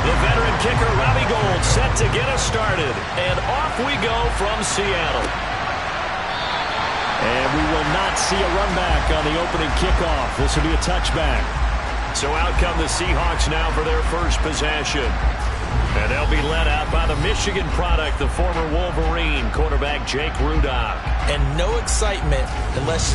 The veteran kicker, Robbie Gould, set to get us started. And off we go from Seattle. And we will not see a run back on the opening kickoff. This will be a touchback. So out come the Seahawks now for their first possession. And they'll be led out by the Michigan product, the former Wolverine quarterback Jake Rudock. And no excitement unless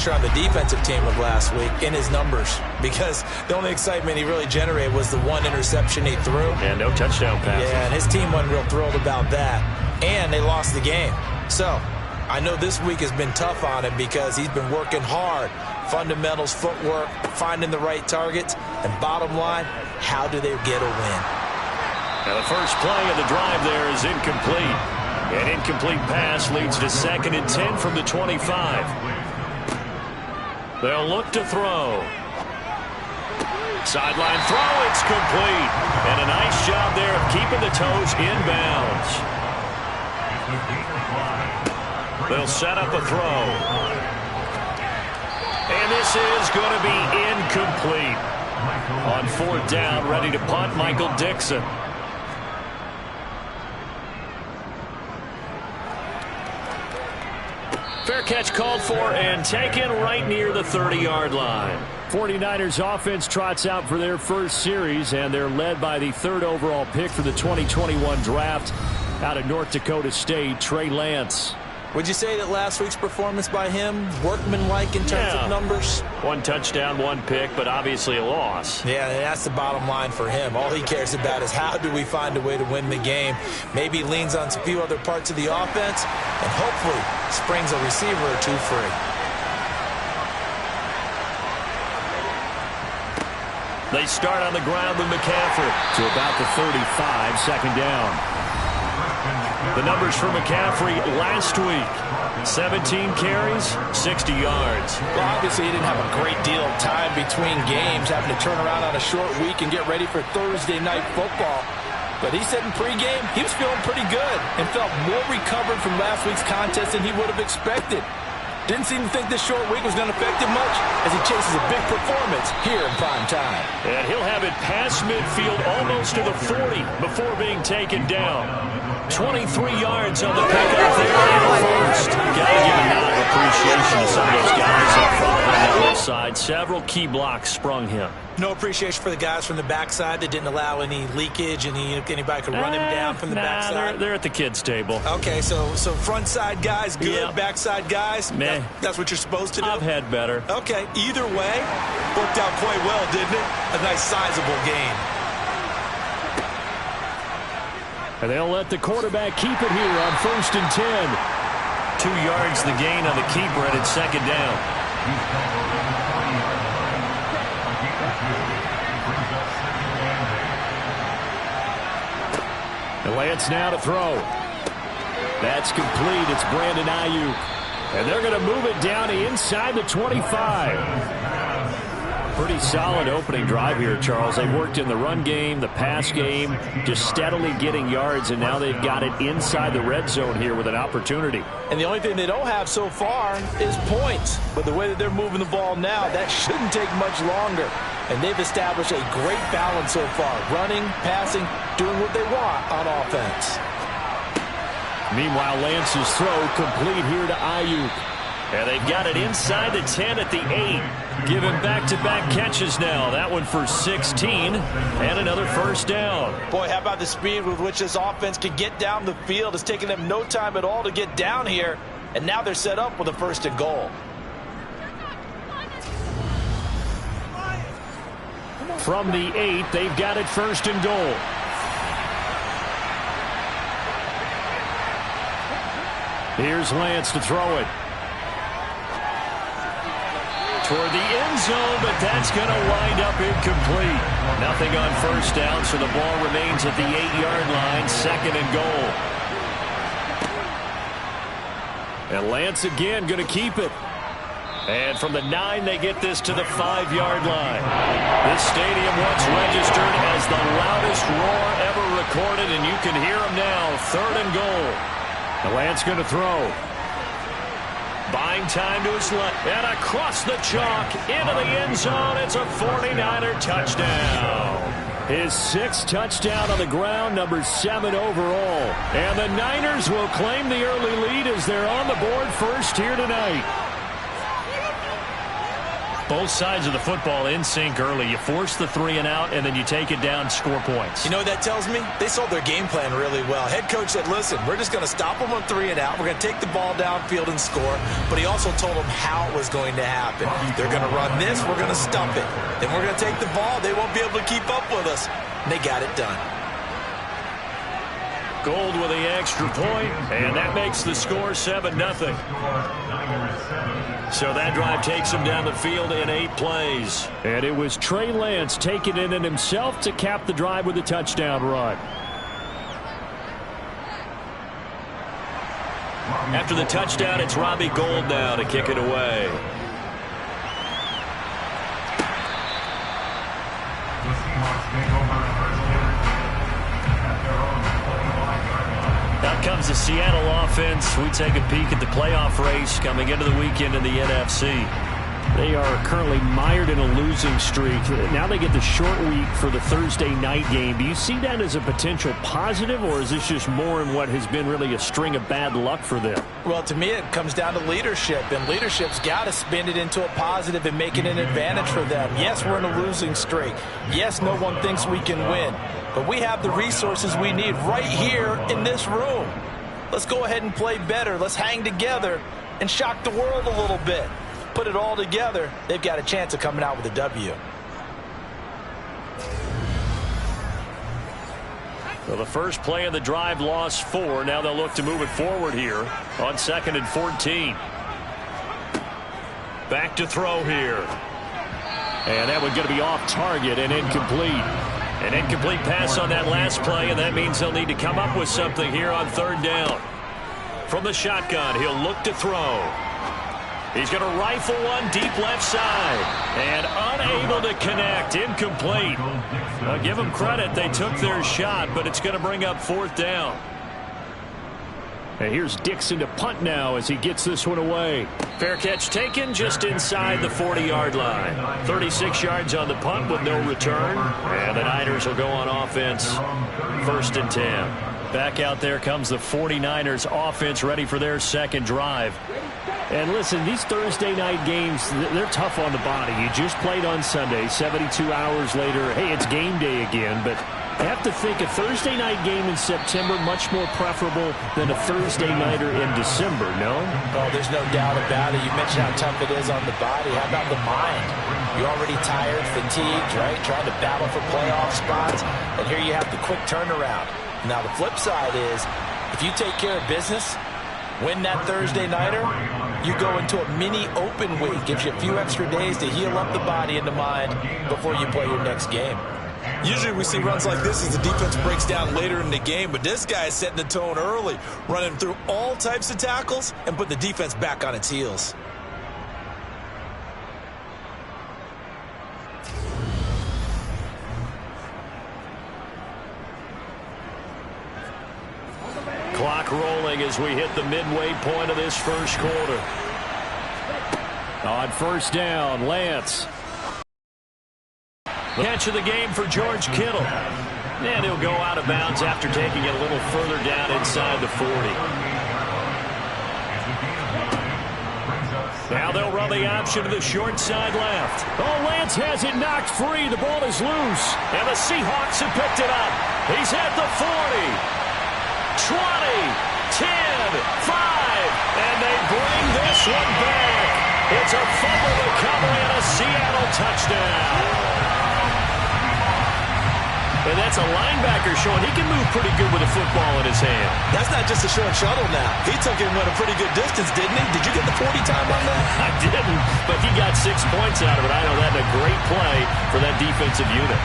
you're on the defensive team of last week in his numbers, because the only excitement he really generated was the one interception he threw. And no touchdown passes. Yeah, and his team wasn't real thrilled about that. And they lost the game. So I know this week has been tough on him because he's been working hard. Fundamentals, footwork, finding the right targets. And bottom line, how do they get a win? Now the first play of the drive there is incomplete. An incomplete pass leads to 2nd and 10 from the 25. They'll look to throw. Sideline throw, it's complete. And a nice job there of keeping the toes in bounds. They'll set up a throw. And this is going to be incomplete. On 4th down, ready to punt, Michael Dixon. Fair catch called for and taken right near the 30-yard line. 49ers offense trots out for their first series, and they're led by the 3rd overall pick for the 2021 draft out of North Dakota State, Trey Lance. Would you say that last week's performance by him, workmanlike in terms of numbers? 1 touchdown, 1 pick, but obviously a loss. Yeah, that's the bottom line for him. All he cares about is how do we find a way to win the game. Maybe he leans on a few other parts of the offense and hopefully springs a receiver or two free. They start on the ground with McCaffrey to about the 35, 2nd down. The numbers for McCaffrey last week: 17 carries, 60 yards. Well, obviously, he didn't have a great deal of time between games, having to turn around on a short week and get ready for Thursday night football. But he said in pregame he was feeling pretty good and felt more recovered from last week's contest than he would have expected. Didn't seem to think this short week was going to affect him much as he chases a big performance here in prime time. And he'll have it past midfield almost to the 40 before being taken down. 23 yards on the pickup there in the first. Got to give a nod of appreciation to some of those guys up front on that left side. Several key blocks sprung him. No appreciation for the guys from the backside that didn't allow any leakage and anybody could run him down from the backside. They're at the kids' table. Okay, so front side guys good, Yep. backside guys, that's what you're supposed to do? I've had better. Okay, either way, worked out quite well, didn't it? A nice sizable gain. And they'll let the quarterback keep it here on 1st and 10. 2 yards the gain on the keeper, and it's 2nd down. And Lance now to throw. That's complete. It's Brandon Ayuk. And they're going to move it down to inside the 25. Pretty solid opening drive here, Charles. They worked in the run game, the pass game, just steadily getting yards, and now they've got it inside the red zone here with an opportunity. And the only thing they don't have so far is points. But the way that they're moving the ball now, that shouldn't take much longer. And they've established a great balance so far. Running, passing, doing what they want on offense. Meanwhile, Lance's throw complete here to Ayuk. And they've got it inside the 10 at the 8. Giving back-to-back catches now. That one for 16 and another first down. Boy, how about the speed with which this offense can get down the field? It's taken them no time at all to get down here. And now they're set up with a 1st and goal. From the 8, they've got it 1st and goal. Here's Lance to throw it. Toward the end zone, but that's going to wind up incomplete. Nothing on 1st down, so the ball remains at the 8-yard line, 2nd and goal. And Lance again going to keep it. And from the 9, they get this to the 5-yard line. This stadium once registered as the loudest roar ever recorded, and you can hear them now, 3rd and goal. And Lance going to throw. Buying time to his left, and across the chalk into the end zone. It's a 49er touchdown. His 6th touchdown on the ground, number 7 overall. And the Niners will claim the early lead as they're on the board first here tonight. Both sides of the football in sync early. You force the 3 and out, and then you take it down, score points. You know what that tells me? They sold their game plan really well. Head coach said, listen, we're just going to stop them on 3 and out. We're going to take the ball downfield and score. But he also told them how it was going to happen. They're going to run this. We're going to stump it. Then we're going to take the ball. They won't be able to keep up with us. And they got it done. Gold with the extra point, and that makes the score 7-0. So that drive takes him down the field in 8 plays. And it was Trey Lance taking it in himself to cap the drive with a touchdown run. After the touchdown, it's Robbie Gould now to kick it away. Out comes the Seattle offense. We take a peek at the playoff race coming into the weekend in the NFC. They are currently mired in a losing streak. Now they get the short week for the Thursday night game. Do you see that as a potential positive, or is this just more in what has been really a string of bad luck for them? Well, to me, it comes down to leadership, and leadership's got to spin it into a positive and make it an advantage for them. Yes, we're in a losing streak. Yes, no one thinks we can win, but we have the resources we need right here in this room. Let's go ahead and play better. Let's hang together and shock the world a little bit. Put it all together, they've got a chance of coming out with a W. Well, the first play of the drive lost 4. Now they'll look to move it forward here on 2nd and 14. Back to throw here. And that one's going to be off target and incomplete. An incomplete pass on that last play, and that means they'll need to come up with something here on 3rd down. From the shotgun, he'll look to throw. He's going to rifle one deep left side. And unable to connect. Incomplete. I'll give them credit. They took their shot, but it's going to bring up 4th down. And here's Dixon to punt now as he gets this one away. Fair catch taken just inside the 40-yard line. 36 yards on the punt with no return. And the Niners will go on offense. 1st and 10. Back out there comes the 49ers offense ready for their 2nd drive. And listen, these Thursday night games, they're tough on the body. You just played on Sunday, 72 hours later. Hey, it's game day again, but I have to think a Thursday night game in September much more preferable than a Thursday nighter in December, no? Oh, there's no doubt about it. You mentioned how tough it is on the body. How about the mind? You're already tired, fatigued, right? Trying to battle for playoff spots. And here you have the quick turnaround. Now, the flip side is, if you take care of business, win that Thursday nighter, you go into a mini open week. Gives you a few extra days to heal up the body and the mind before you play your next game. Usually we see runs like this as the defense breaks down later in the game, but this guy is setting the tone early, running through all types of tackles and put the defense back on its heels. Clock rolling as we hit the midway point of this first quarter. On 1st down, Lance. Catch of the game for George Kittle. And he'll go out of bounds after taking it a little further down inside the 40. Now they'll run the option to the short side left. Oh, Lance has it knocked free. The ball is loose. And the Seahawks have picked it up. He's at the 40. 20, 10, 5, and they bring this one back. It's a fumble recovery and a Seattle touchdown. And that's a linebacker showing he can move pretty good with a football in his hand. That's not just a short shuttle now. He took it and went a pretty good distance, didn't he? Did you get the 40 time on that? I didn't, but he got 6 points out of it. I know that's a great play for that defensive unit.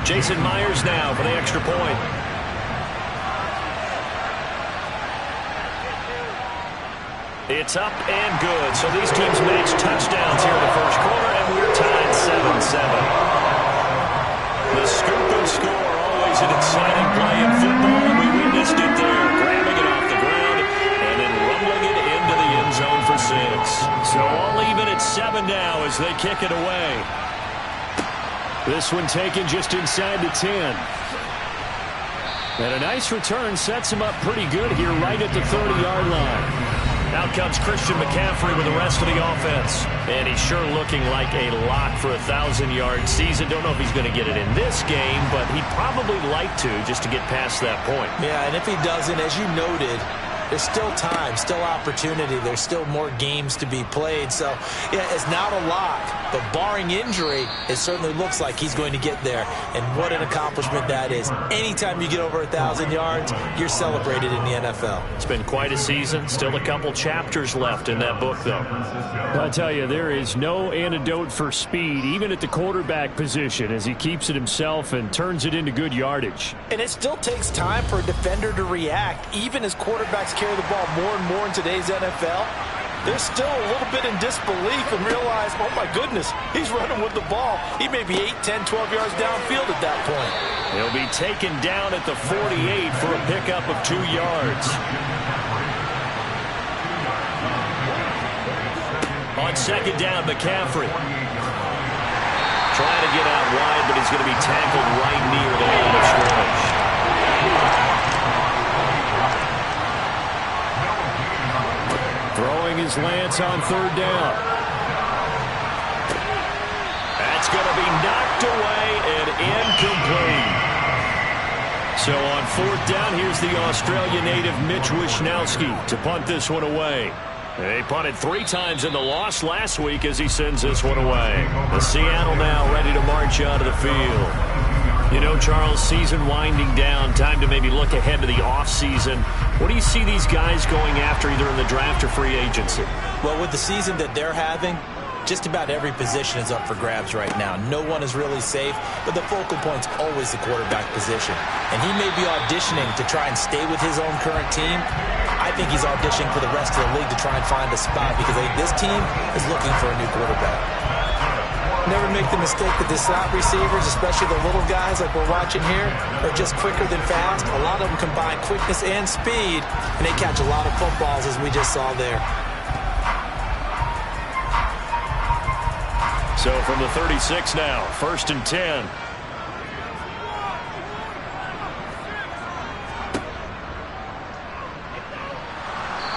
Jason Myers now for the extra point. It's up and good. So these teams match touchdowns here in the first quarter, and we're tied 7-7. one now as they kick it away. This one taken just inside the 10. And a nice return sets him up pretty good here right at the 30-yard line. Out comes Christian McCaffrey with the rest of the offense. And he's sure looking like a lock for a 1,000-yard season. Don't know if he's going to get it in this game, but he'd probably like to just to get past that point. Yeah, and if he doesn't, as you noted, there's still time, still opportunity. There's still more games to be played. So, yeah, it's not a lock. But barring injury, it certainly looks like he's going to get there. And what an accomplishment that is. Anytime you get over 1,000 yards, you're celebrated in the NFL. It's been quite a season. Still a couple chapters left in that book, though. I'll tell you, there is no antidote for speed, even at the quarterback position, as he keeps it himself and turns it into good yardage. And it still takes time for a defender to react, even as quarterbacks carry the ball more and more in today's NFL. They're still a little bit in disbelief and realize, oh my goodness, he's running with the ball. He may be 8, 10, 12 yards downfield at that point. He'll be taken down at the 48 for a pickup of 2 yards. On second down, McCaffrey. Trying to get out wide, but he's going to be tackled right near the line of scrimmage. Throwing his Lance on third down. That's going to be knocked away and incomplete. So on fourth down, here's the Australia native Mitch Wishnowsky to punt this one away. They punted 3 times in the loss last week as he sends this one away. The Seattle now ready to march out of the field. You know, Charles, season winding down, time to maybe look ahead to the offseason. What do you see these guys going after either in the draft or free agency? Well, with the season that they're having, just about every position is up for grabs right now. No one is really safe, but the focal point's always the quarterback position. And he may be auditioning to try and stay with his own current team. I think he's auditioning for the rest of the league to try and find a spot because I think this team is looking for a new quarterback. Never make the mistake that the slot receivers, especially the little guys like we're watching here, are just quicker than fast. A lot of them combine quickness and speed, and they catch a lot of footballs, as we just saw there. So from the 36 now, 1st and 10.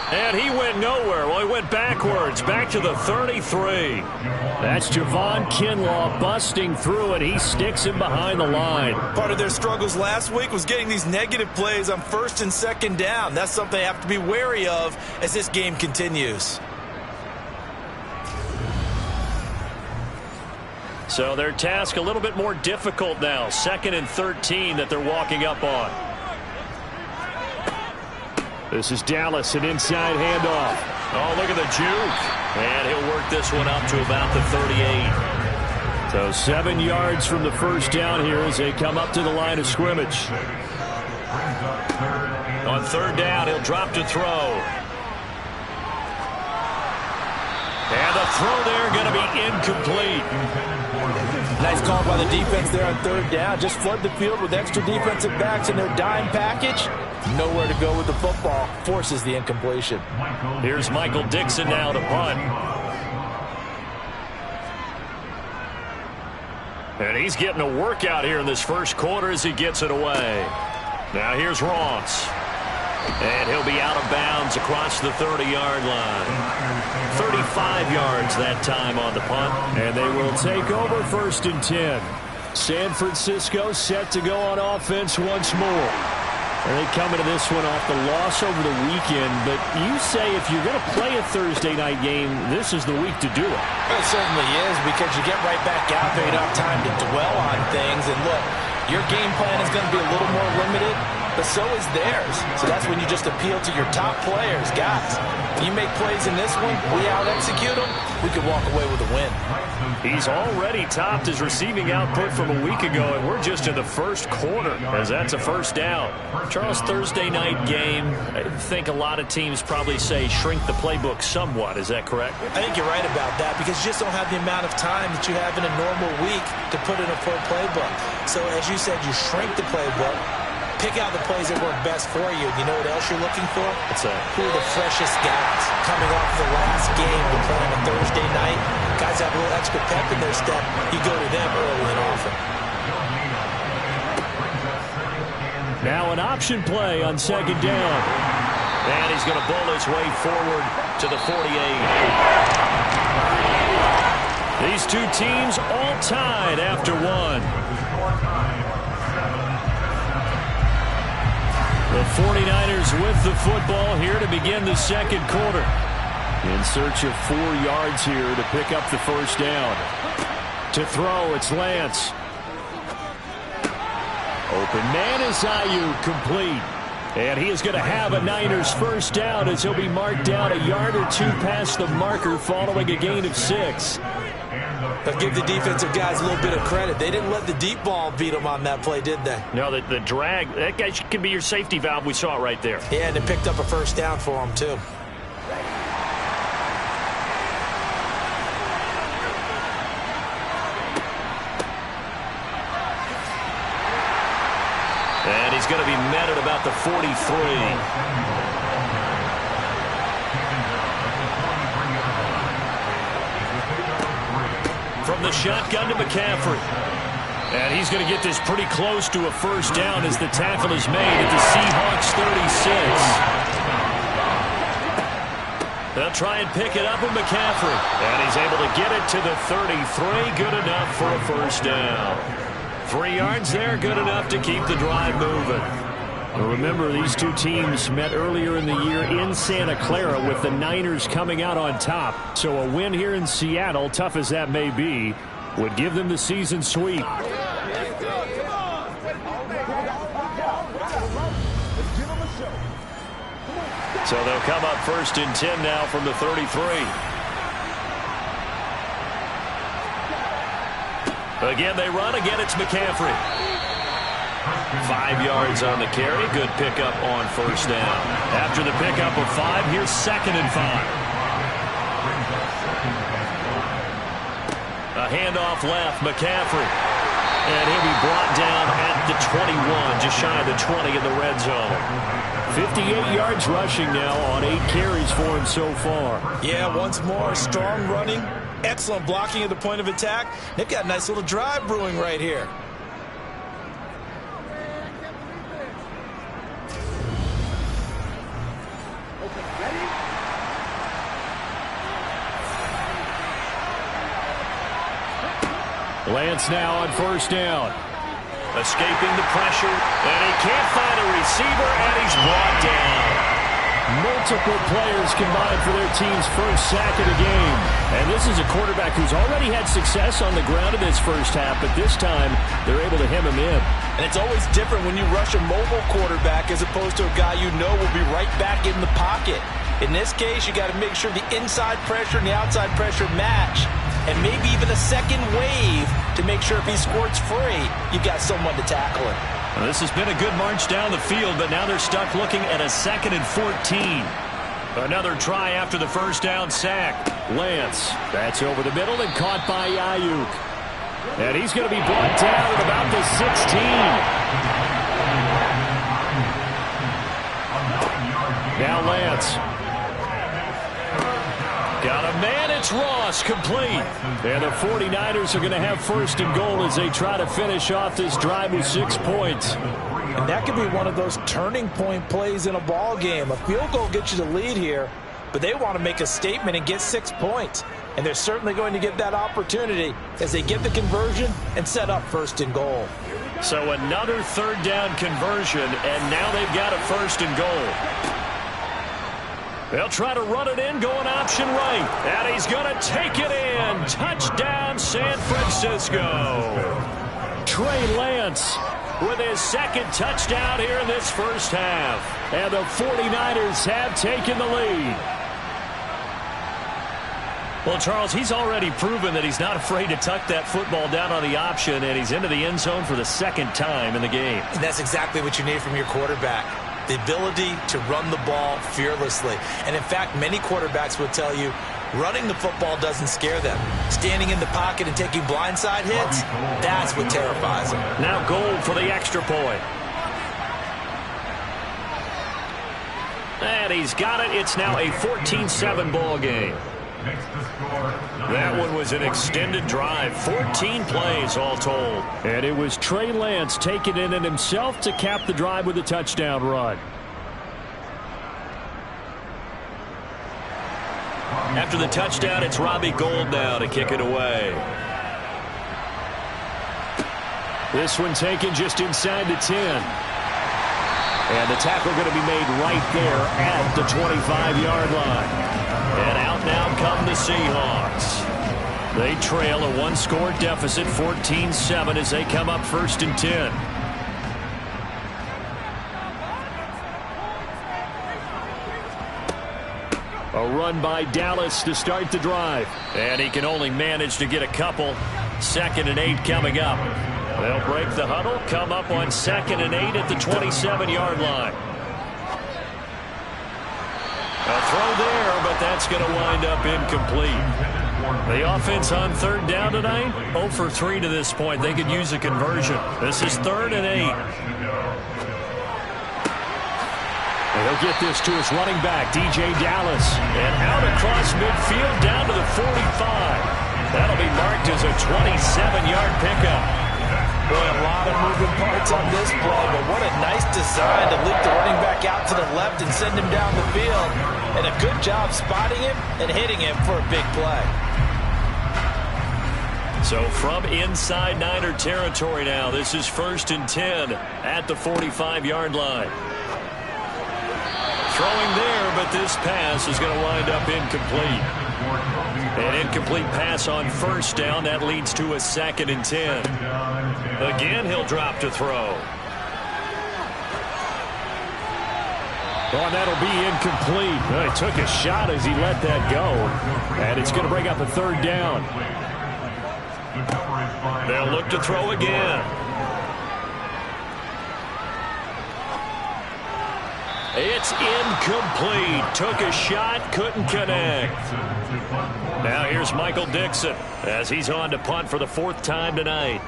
And he went nowhere. Well, he went backwards, back to the 33. That's Javon Kinlaw busting through, and he sticks him behind the line. Part of their struggles last week was getting these negative plays on 1st and 2nd down. That's something they have to be wary of as this game continues. So their task a little bit more difficult now. 2nd and 13 that they're walking up on. This is Dallas, an inside handoff. Oh, look at the juke. And he'll work this one up to about the 38. So 7 yards from the first down here as they come up to the line of scrimmage. On 3rd down, he'll drop to throw. And the throw there going to be incomplete. Nice call by the defense there on 3rd down. Just flood the field with extra defensive backs in their dime package. Nowhere to go with the football. Forces the incompletion. Here's Michael Dixon now to punt. And he's getting a workout here in this first quarter as he gets it away. Now here's Ross. And he'll be out of bounds across the 30-yard line. 35 yards that time on the punt. And they will take over 1st and 10. San Francisco set to go on offense once more. And they come into this one off the loss over the weekend. But you say if you're going to play a Thursday night game, this is the week to do it. It certainly is, because you get right back out there. You don't have time to dwell on things. And look, your game plan is going to be a little more limited, but so is theirs. So that's when you just appeal to your top players. Guys, you make plays in this one, we out-execute them, we could walk away with a win. He's already topped his receiving output from a week ago, and we're just in the first quarter, as that's a 1st down. Charles, Thursday night game, I think a lot of teams probably say shrink the playbook somewhat. Is that correct? I think you're right about that, because you just don't have the amount of time that you have in a normal week to put in a full playbook. So as you said, you shrink the playbook, pick out the plays that work best for you. You know what else you're looking for? What's that? Who are the freshest guys coming off the last game to play on a Thursday night? Guys have a little extra pep in their step. You go to them early and often. Now an option play on second down. And he's going to bowl his way forward to the 48. These two teams all tied after one. The 49ers with the football here to begin the second quarter. In search of 4 yards here to pick up the first down. To throw, it's Lance. Open man is Ayuk, complete. And he is going to have a Niners first down as he'll be marked down a yard or two past the marker following a gain of 6. But give the defensive guys a little bit of credit. They didn't let the deep ball beat them on that play, did they? No, the drag, that guy can be your safety valve. We saw it right there. Yeah, and it picked up a first down for him, too. And he's going to be met at about the 43. From the shotgun to McCaffrey. And he's going to get this pretty close to a first down as the tackle is made at the Seahawks 36. They'll try and pick it up with McCaffrey. And he's able to get it to the 33. Good enough for a first down. 3 yards there, good enough to keep the drive moving. Well, remember, these two teams met earlier in the year in Santa Clara with the Niners coming out on top. So a win here in Seattle, tough as that may be, would give them the season sweep. So they'll come up first and 10 now from the 33. Again, they run. Again, it's McCaffrey. 5 yards on the carry. Good pickup on first down. After the pickup of 5, here's 2nd and 5. A handoff left. McCaffrey. And he'll be brought down at the 21, just shy of the 20 in the red zone. 58 yards rushing now on 8 carries for him so far. Yeah, once more, strong running. Excellent blocking at the point of attack. They've got a nice little drive brewing right here. Lance now on first down. Escaping the pressure, and he can't find a receiver, and he's brought down. Multiple players combined for their team's first sack of the game. And this is a quarterback who's already had success on the ground in this first half, but this time they're able to hem him in. And it's always different when you rush a mobile quarterback as opposed to a guy you know will be right back in the pocket. In this case, you got to make sure the inside pressure and the outside pressure match. And maybe even a second wave to make sure if he squirts free, you got someone to tackle him. Well, this has been a good march down the field, but now they're stuck looking at a 2nd and 14. Another try after the first down sack. Lance, that's over the middle and caught by Ayuk. And he's going to be brought down at about the 16. Now Lance. Got a man, it's Ross, complete. And the 49ers are going to have first and goal as they try to finish off this drive with 6 points. And that could be one of those turning point plays in a ball game. A field goal gets you the lead here, but they want to make a statement and get 6 points. And they're certainly going to get that opportunity as they get the conversion and set up first and goal. So another 3rd down conversion, and now they've got a first and goal. They'll try to run it in, going option right. And he's going to take it in. Touchdown, San Francisco. Trey Lance with his 2nd touchdown here in this first half. And the 49ers have taken the lead. Well, Charles, he's already proven that he's not afraid to tuck that football down on the option, and he's into the end zone for the 2nd time in the game. And that's exactly what you need from your quarterback. The ability to run the ball fearlessly. And in fact, many quarterbacks will tell you running the football doesn't scare them. Standing in the pocket and taking blindside hits, that's what terrifies them. Now goal for the extra point. And he's got it. It's now a 14-7 ball game. That one was an extended drive, 14 plays all told. And it was Trey Lance taking it in himself to cap the drive with a touchdown run. After the touchdown, it's Robbie Gould now to kick it away. This one taken just inside the 10. And the tackle going to be made right there at the 25-yard line. And out now come the Seahawks. They trail a one-score deficit, 14-7, as they come up 1st and 10. A run by Dallas to start the drive. And he can only manage to get a couple. 2nd and 8 coming up. They'll break the huddle, come up on 2nd and 8 at the 27-yard line. A throw there, but that's going to wind up incomplete. The offense on 3rd down tonight, 0 for 3 to this point. They could use a conversion. This is 3rd and 8. He'll get this to his running back, DJ Dallas. And out across midfield down to the 45. That'll be marked as a 27-yard pickup. Boy, a lot of moving parts on this play, but what a nice design to leak the running back out to the left and send him down the field. And a good job spotting him and hitting him for a big play. So from inside Niner territory now, this is 1st and 10 at the 45-yard line. Throwing there, but this pass is going to wind up incomplete. An incomplete pass on 1st down. That leads to a 2nd and 10. Again, he'll drop to throw. Oh, and that'll be incomplete. Well, he took a shot as he let that go. And it's going to bring up a 3rd down. They'll look to throw again. It's incomplete. Took a shot, couldn't connect. Now here's Michael Dixon as he's on to punt for the 4th time tonight.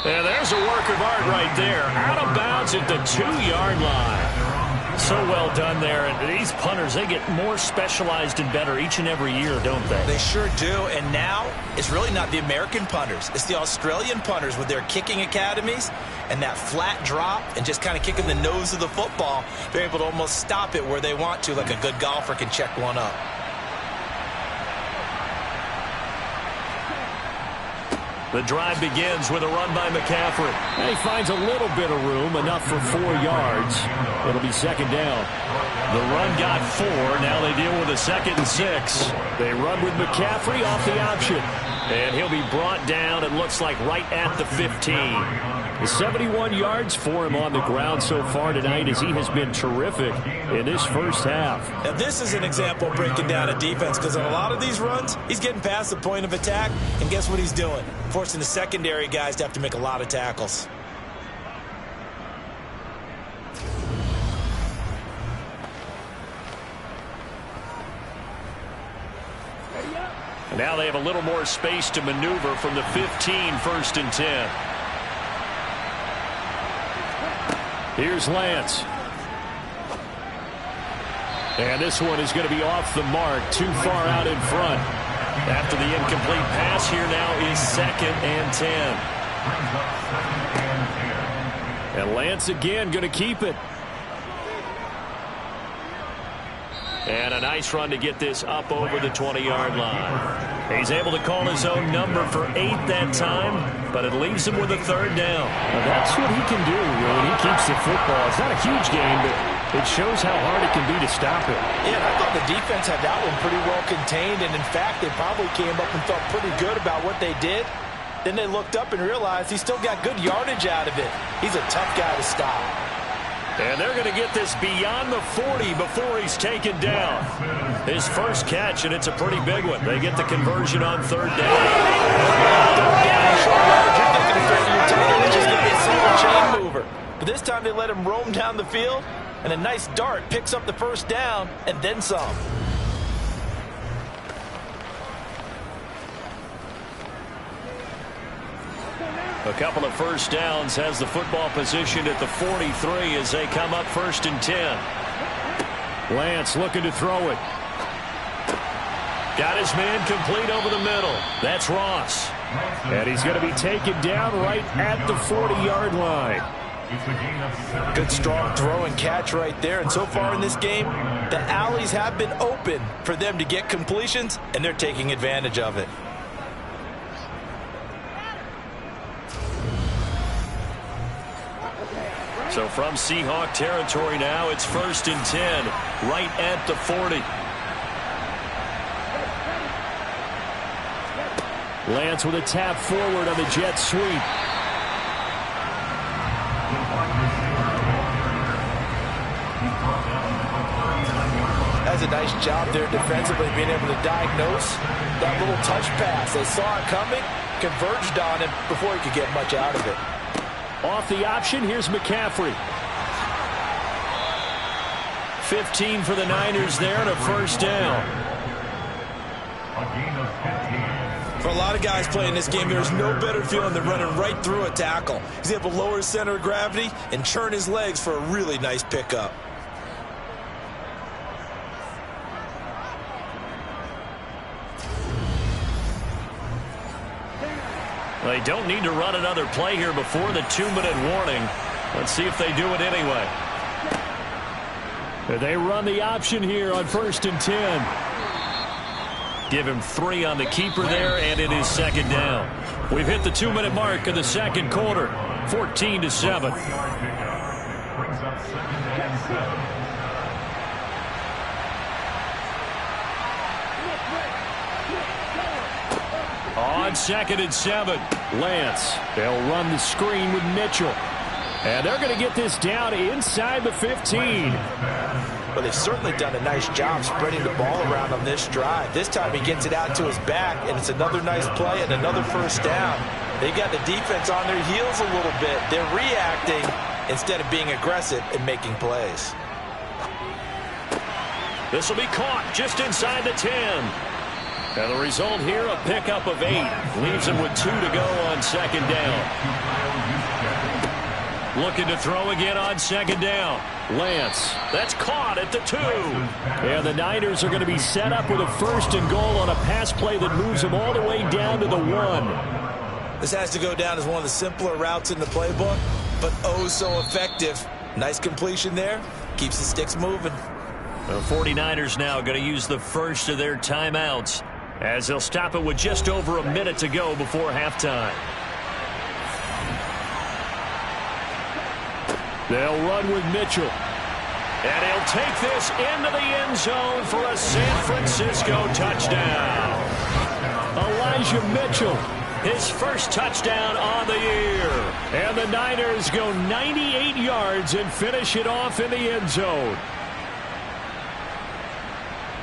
And there's a work of art right there. Out of bounds at the 2-yard line. So well done there. And these punters, they get more specialized and better each and every year, don't they? They sure do. And now it's really not the American punters. It's the Australian punters with their kicking academies and that flat drop and just kind of kicking the nose of the football. They're able to almost stop it where they want to, like a good golfer can check one up. The drive begins with a run by McCaffrey. And he finds a little bit of room, enough for 4 yards. It'll be 2nd down. The run got 4. Now they deal with a 2nd and 6. They run with McCaffrey off the option. And he'll be brought down, it looks like, right at the 15. 71 yards for him on the ground so far tonight as he has been terrific in this first half. Now this is an example of breaking down a defense, because on a lot of these runs, he's getting past the point of attack, and guess what he's doing? Forcing the secondary guys to have to make a lot of tackles. Now they have a little more space to maneuver from the 15, 1st and 10. Here's Lance. And this one is going to be off the mark, too far out in front. After the incomplete pass, here now is 2nd and 10. And Lance again going to keep it. And a nice run to get this up over the 20-yard line. He's able to call his own number for 8 that time, but it leaves him with a 3rd down. Well, that's what he can do when he keeps the football. It's not a huge game, but it shows how hard it can be to stop it. Yeah, I thought the defense had that one pretty well contained, and in fact, they probably came up and felt pretty good about what they did. Then they looked up and realized he still got good yardage out of it. He's a tough guy to stop. And they're going to get this beyond the 40 before he's taken down. His first catch, and it's a pretty big one. They get the conversion on 3rd down. Chain mover. But this time they let him roam down the field, and a nice dart picks up the 1st down, and then some. A couple of 1st downs, has the football positioned at the 43 as they come up 1st and 10. Lance looking to throw it. Got his man complete over the middle. That's Ross. And he's going to be taken down right at the 40-yard line. Good strong throw and catch right there. And so far in this game, the alleys have been open for them to get completions, and they're taking advantage of it. So from Seahawk territory now, it's 1st and 10, right at the 40. Lance with a tap forward on the jet sweep. That's a nice job there defensively, being able to diagnose that little touch pass. They saw it coming, converged on him before he could get much out of it. Off the option, here's McCaffrey. 15 for the Niners there and a first down. For a lot of guys playing this game, there's no better feeling than running right through a tackle. He's able to lower his center of gravity and churn his legs for a really nice pickup. They don't need to run another play here before the 2-minute warning. Let's see if they do it anyway. They run the option here on 1st and 10. Give him 3 on the keeper there, and it is 2nd down. We've hit the 2-minute mark of the 2nd quarter, 14-7. On 2nd and 7, Lance. They'll run the screen with Mitchell. And they're going to get this down inside the 15. Well, they've certainly done a nice job spreading the ball around on this drive. This time he gets it out to his back, and it's another nice play and another first down. They got the defense on their heels a little bit. They're reacting instead of being aggressive and making plays. This will be caught just inside the 10. And the result here, a pickup of 8. Leaves him with 2 to go on 2nd down. Looking to throw again on 2nd down. Lance, that's caught at the 2. And the Niners are going to be set up with a 1st and goal on a pass play that moves them all the way down to the 1. This has to go down as one of the simpler routes in the playbook, but oh so effective. Nice completion there. Keeps the sticks moving. The 49ers now going to use the first of their timeouts as they'll stop it with just over a minute to go before halftime. They'll run with Mitchell. And he'll take this into the end zone for a San Francisco touchdown. Elijah Mitchell, his first touchdown on the year. And the Niners go 98 yards and finish it off in the end zone.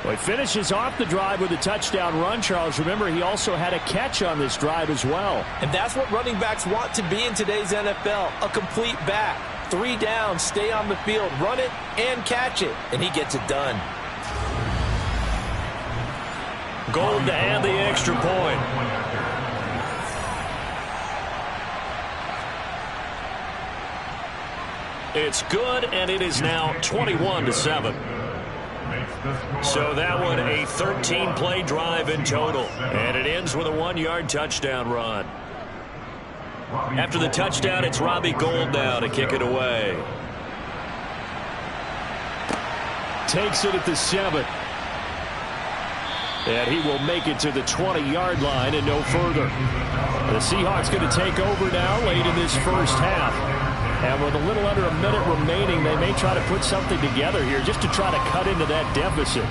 Well, he finishes off the drive with a touchdown run, Charles. Remember, he also had a catch on this drive as well. And that's what running backs want to be in today's NFL, a complete back. 3 down, stay on the field, run it, and catch it. And he gets it done. Gold to add the extra point. It's good, and it is now 21-7. So that one a 13-play drive in total. And it ends with a 1-yard touchdown run. After the touchdown, it's Robbie Gould now to kick it away. Takes it at the 7. And he will make it to the 20-yard line and no further. The Seahawks going to take over now late in this first half. And with a little under a minute remaining, they may try to put something together here just to try to cut into that deficit.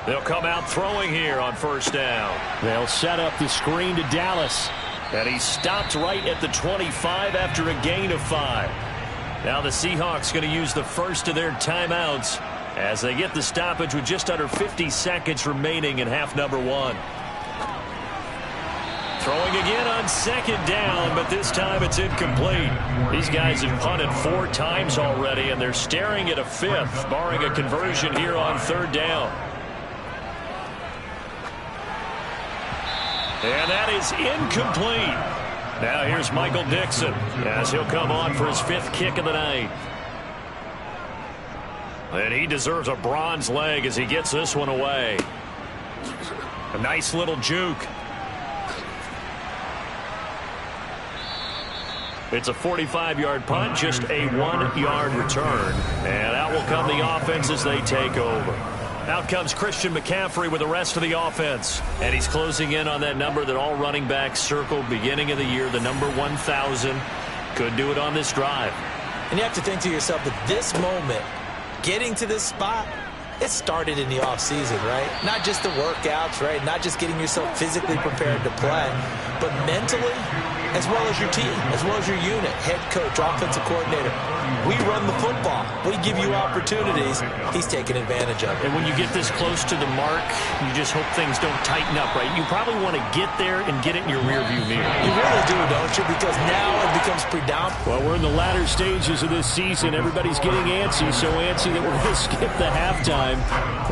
They'll come out throwing here on first down. They'll set up the screen to Dallas. And he stopped right at the 25 after a gain of 5. Now the Seahawks going to use the first of their timeouts as they get the stoppage with just under 50 seconds remaining in half number 1. Throwing again on 2nd down, but this time it's incomplete. These guys have punted 4 times already, and they're staring at a 5th, barring a conversion here on 3rd down. And that is incomplete. Now here's Michael Dixon as he'll come on for his 5th kick of the night. And he deserves a bronze leg as he gets this one away. A nice little juke. It's a 45-yard punt, just a 1-yard return. And out will come the offense as they take over. Out comes Christian McCaffrey with the rest of the offense. And he's closing in on that number that all running backs circled beginning of the year, the number 1,000. Could do it on this drive. And you have to think to yourself, at this moment, getting to this spot, it started in the offseason, right? Not just the workouts, right? Not just getting yourself physically prepared to play, but mentally, as well as your team, as well as your unit, head coach, offensive coordinator. We run the football. We give you opportunities. He's taking advantage of it. And when you get this close to the mark, you just hope things don't tighten up, right? You probably want to get there and get it in your rearview mirror. You really do, don't you? Because now it becomes predominant. Well, we're in the latter stages of this season. Everybody's getting antsy, so antsy that we're going to skip the halftime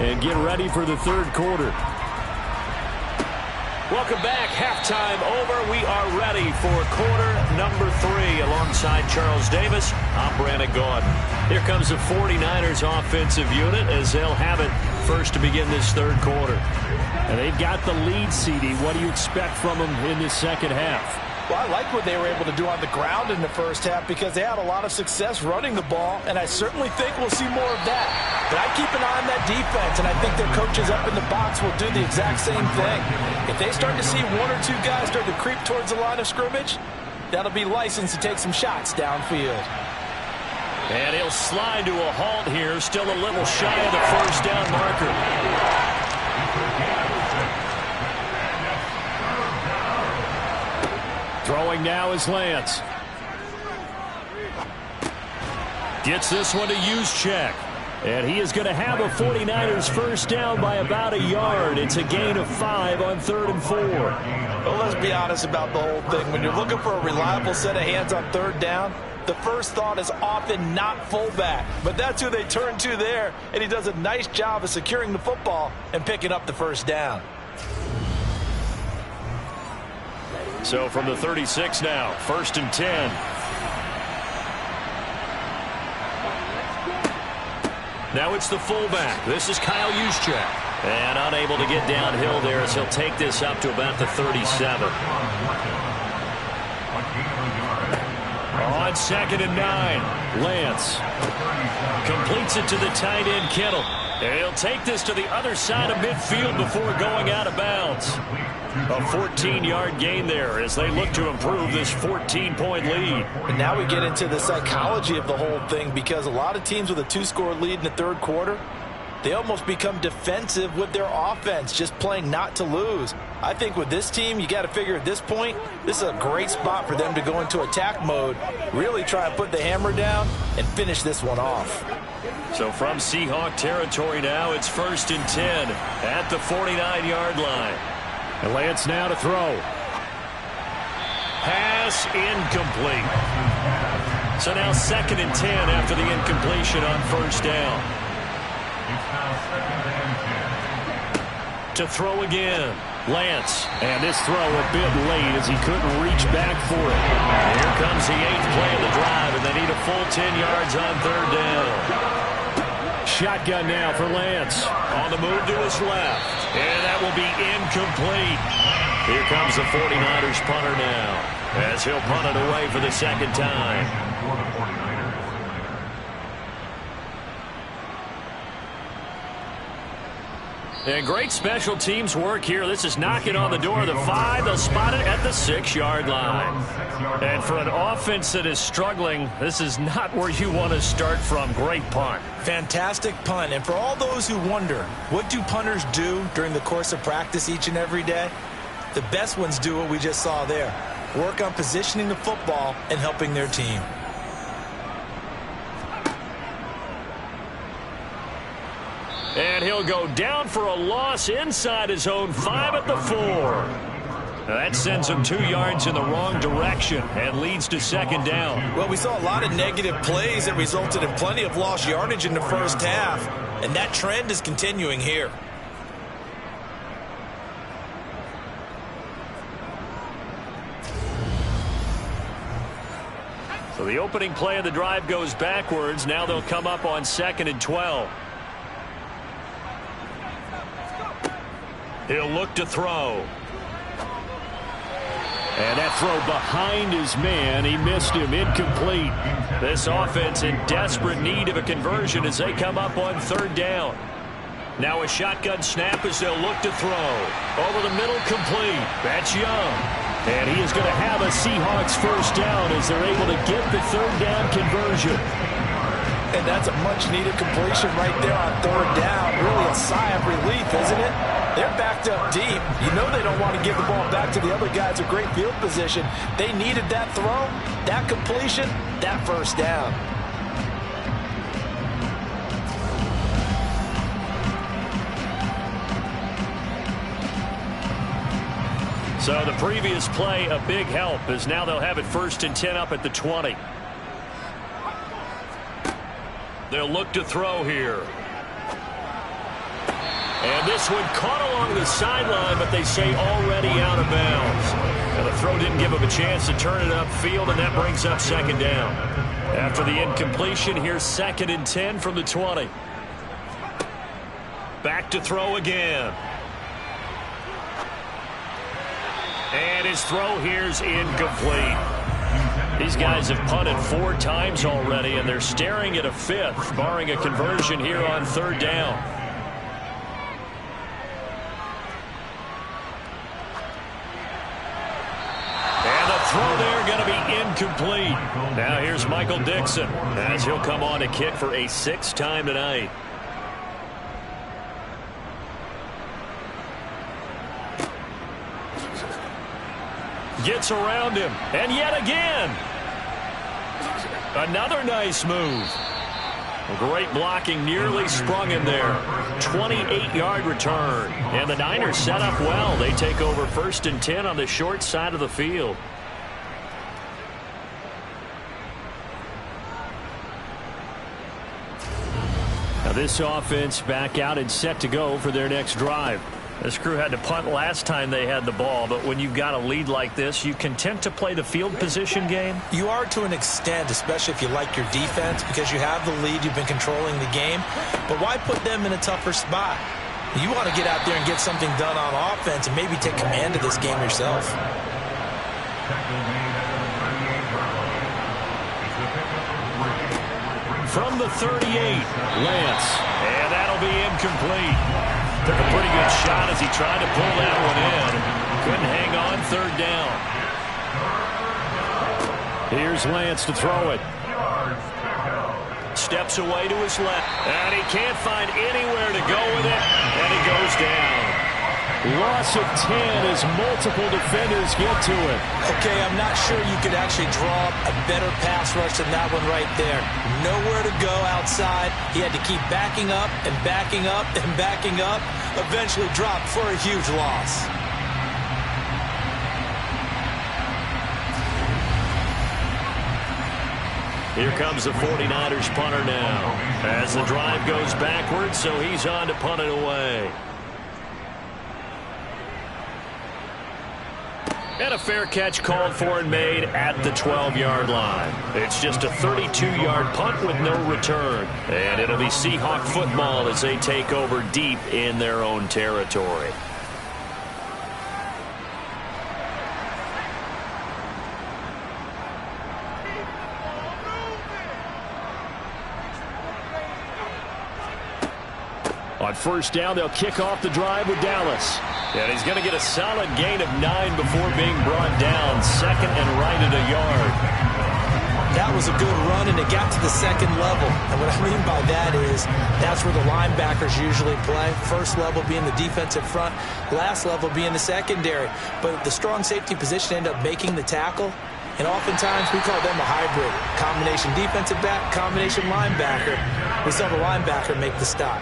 and get ready for the third quarter. Welcome back. Halftime over. We are ready for quarter number 3 alongside Charles Davis. I'm Brandon Gaudin. Here comes the 49ers offensive unit as they'll have it first to begin this third quarter. And they've got the lead, CD. What do you expect from them in this second half? Well, I like what they were able to do on the ground in the first half because they had a lot of success running the ball, and I certainly think we'll see more of that. But I keep an eye on that defense, and I think their coaches up in the box will do the exact same thing. If they start to see 1 or 2 guys start to creep towards the line of scrimmage, that'll be licensed to take some shots downfield. And he'll slide to a halt here, still a little shy of the first down marker. Throwing now is Lance. Gets this one to Juszczyk. And he is going to have a 49ers first down by about a yard. It's a gain of 5 on 3rd and 4. Well, let's be honest about the whole thing. When you're looking for a reliable set of hands on 3rd down, the first thought is often not fullback. But that's who they turn to there, and he does a nice job of securing the football and picking up the first down. So from the 36 now, 1st and 10. Now it's the fullback. This is Kyle Juszczyk. And unable to get downhill there as he'll take this up to about the 37. On 2nd and 9, Lance completes it to the tight end, Kittle. And he'll take this to the other side of midfield before going out of bounds. A 14-yard gain there as they look to improve this 14-point lead. And now we get into the psychology of the whole thing because a lot of teams with a 2-score lead in the third quarter, they almost become defensive with their offense, just playing not to lose. I think with this team, you got to figure at this point, this is a great spot for them to go into attack mode, really try and put the hammer down and finish this one off. So from Seahawk territory now, it's 1st and 10 at the 49-yard line. And Lance now to throw. Pass incomplete. So now 2nd and 10 after the incompletion on 1st down. To throw again, Lance. And this throw a bit late as he couldn't reach back for it. Here comes the 8th play of the drive, and they need a full 10 yards on 3rd down. Shotgun now for Lance. On the move to his left. And that will be incomplete. Here comes the 49ers punter now as he'll punt it away for the 2nd time. And great special teams work here. This is knocking on the door of the 5. They'll spot it at the 6-yard line. And for an offense that is struggling, this is not where you want to start from. Great punt. Fantastic punt. And for all those who wonder, what do punters do during the course of practice each and every day? The best ones do what we just saw there. Work on positioning the football and helping their team. And he'll go down for a loss inside his own 5 at the 4. Now that sends him 2 yards in the wrong direction and leads to 2nd down. Well, we saw a lot of negative plays that resulted in plenty of lost yardage in the first half, and that trend is continuing here. The opening play of the drive goes backwards. Now they'll come up on 2nd and 12. He'll look to throw. And that throw behind his man. He missed him. Incomplete. This offense in desperate need of a conversion as they come up on 3rd down. Now a shotgun snap as they'll look to throw. Over the middle, complete. That's Young. And he is going to have a Seahawks first down as they're able to get the 3rd down conversion. And that's a much-needed completion right there on 3rd down. Really a sigh of relief, isn't it? They're backed up deep. You know they don't want to give the ball back to the other guys in great field position. They needed that throw, that completion, that first down. So the previous play, a big help, as now they'll have it 1st and 10 up at the 20. They'll look to throw here. And this one caught along the sideline, but they say already out of bounds. And the throw didn't give him a chance to turn it upfield, and that brings up 2nd down. After the incompletion, here's 2nd and 10 from the 20. Back to throw again. And his throw here's incomplete. These guys have punted 4 times already, and they're staring at a 5th, barring a conversion here on 3rd down. And the throw there going to be incomplete. Now here's Michael Dixon as he'll come on to kick for a 6th time tonight. Gets around him, and yet again. Another nice move. Great blocking, nearly sprung him there. 28-yard return, and the Niners set up well. They take over 1st and 10 on the short side of the field. Now this offense back out and set to go for their next drive. This crew had to punt last time they had the ball, but when you've got a lead like this, you content to play the field position game? You are to an extent, especially if you like your defense, because you have the lead, you've been controlling the game. But why put them in a tougher spot? You want to get out there and get something done on offense and maybe take command of this game yourself. From the 38, Lance, and that'll be incomplete. Took a pretty good shot as he tried to pull that one in. Couldn't hang on 3rd down. Here's Lance to throw it. Steps away to his left. And he can't find anywhere to go with it. And he goes down. Loss of 10 as multiple defenders get to it. Okay, I'm not sure you could actually draw a better pass rush than that one right there. Nowhere to go outside. He had to keep backing up and backing up and backing up. Eventually dropped for a huge loss. Here comes the 49ers punter now. As the drive goes backwards, so he's on to punt it away. And a fair catch called for and made at the 12-yard line. It's just a 32-yard punt with no return. And it'll be Seahawk football as they take over deep in their own territory. On 1st down, they'll kick off the drive with Dallas. And he's going to get a solid gain of 9 before being brought down. 2nd and right at a yard. That was a good run, and it got to the 2nd level. And what I mean by that is that's where the linebackers usually play. 1st level being the defensive front, last level being the secondary. But the strong safety position ended up making the tackle. And oftentimes we call them a hybrid. Combination defensive back, combination linebacker. We saw the linebacker make the stop.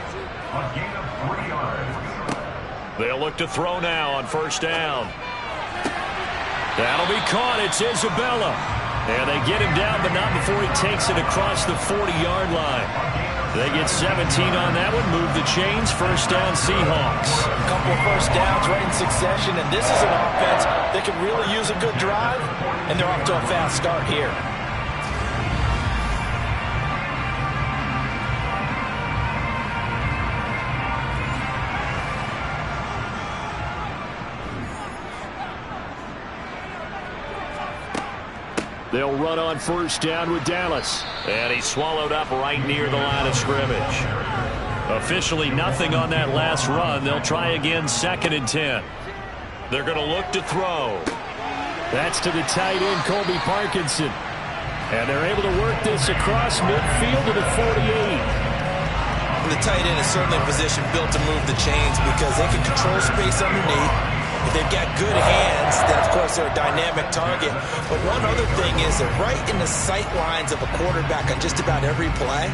They'll look to throw now on 1st down. That'll be caught. It's Isabella. And they get him down, but not before he takes it across the 40-yard line. They get 17 on that one. Move the chains. 1st down, Seahawks. A couple of 1st downs right in succession, and this is an offense that can really use a good drive, and they're off to a fast start here. They'll run on first down with Dallas. And he's swallowed up right near the line of scrimmage. Officially nothing on that last run. They'll try again 2nd and 10. They're going to look to throw. That's to the tight end, Colby Parkinson. And they're able to work this across midfield to the 48. The tight end is certainly a position built to move the chains because they can control space underneath. If they've got good hands, then of course they're a dynamic target. But one other thing is they're right in the sight lines of a quarterback on just about every play.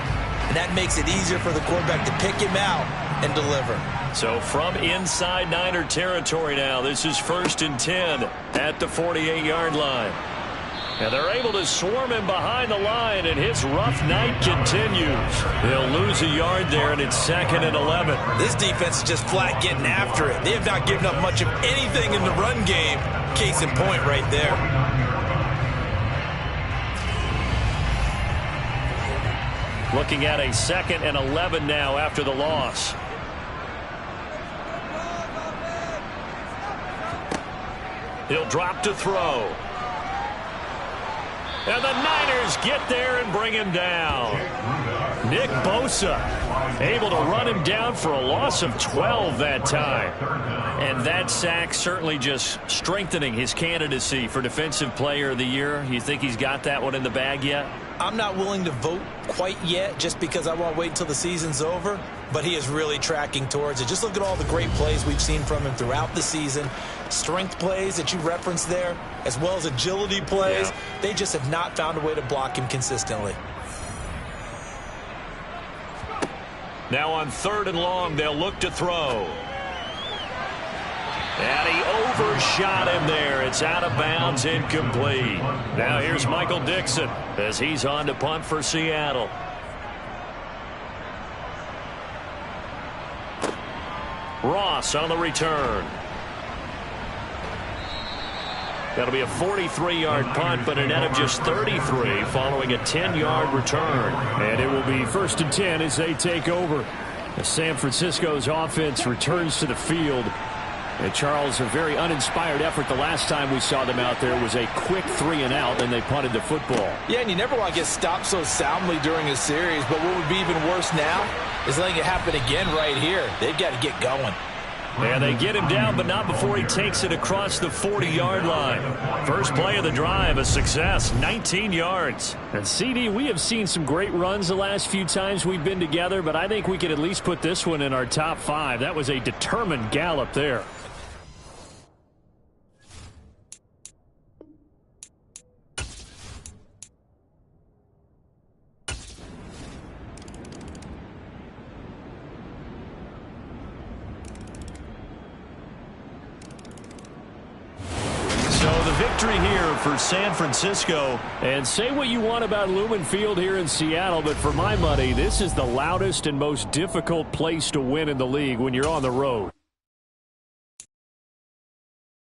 And that makes it easier for the quarterback to pick him out and deliver. So from inside Niner territory now, this is 1st and 10 at the 48-yard line. And they're able to swarm him behind the line, and his rough night continues. They'll lose a yard there, and it's 2nd and 11. This defense is just flat getting after it. They have not given up much of anything in the run game. Case in point right there. Looking at a 2nd and 11 now after the loss. He'll drop to throw. And the Niners get there and bring him down. Nick Bosa able to run him down for a loss of 12 that time. And that sack certainly just strengthening his candidacy for Defensive Player of the Year. You think he's got that one in the bag yet? I'm not willing to vote quite yet just because I won't wait until the season's over. But he is really tracking towards it. Just look at all the great plays we've seen from him throughout the season. Strength plays that you referenced there, as well as agility plays. Yeah. They just have not found a way to block him consistently. Now on 3rd and long, they'll look to throw. And he overshot him there. It's out of bounds, incomplete. Now here's Michael Dixon as he's on to punt for Seattle. Ross on the return. That'll be a 43-yard punt, but a net of just 33 following a 10-yard return. And it will be 1st and 10 as they take over. San Francisco's offense returns to the field. And Charles, a very uninspired effort the last time we saw them out there was a quick 3-and-out, and they punted the football. Yeah, and you never want to get stopped so soundly during a series, but what would be even worse now is letting it happen again right here. They've got to get going. And they get him down, but not before he takes it across the 40-yard line. First play of the drive, a success, 19 yards. And CD, we have seen some great runs the last few times we've been together, but I think we could at least put this one in our top 5. That was a determined gallop there. Victory here for San Francisco. And say what you want about Lumen Field here in Seattle, but for my money, this is the loudest and most difficult place to win in the league when you're on the road.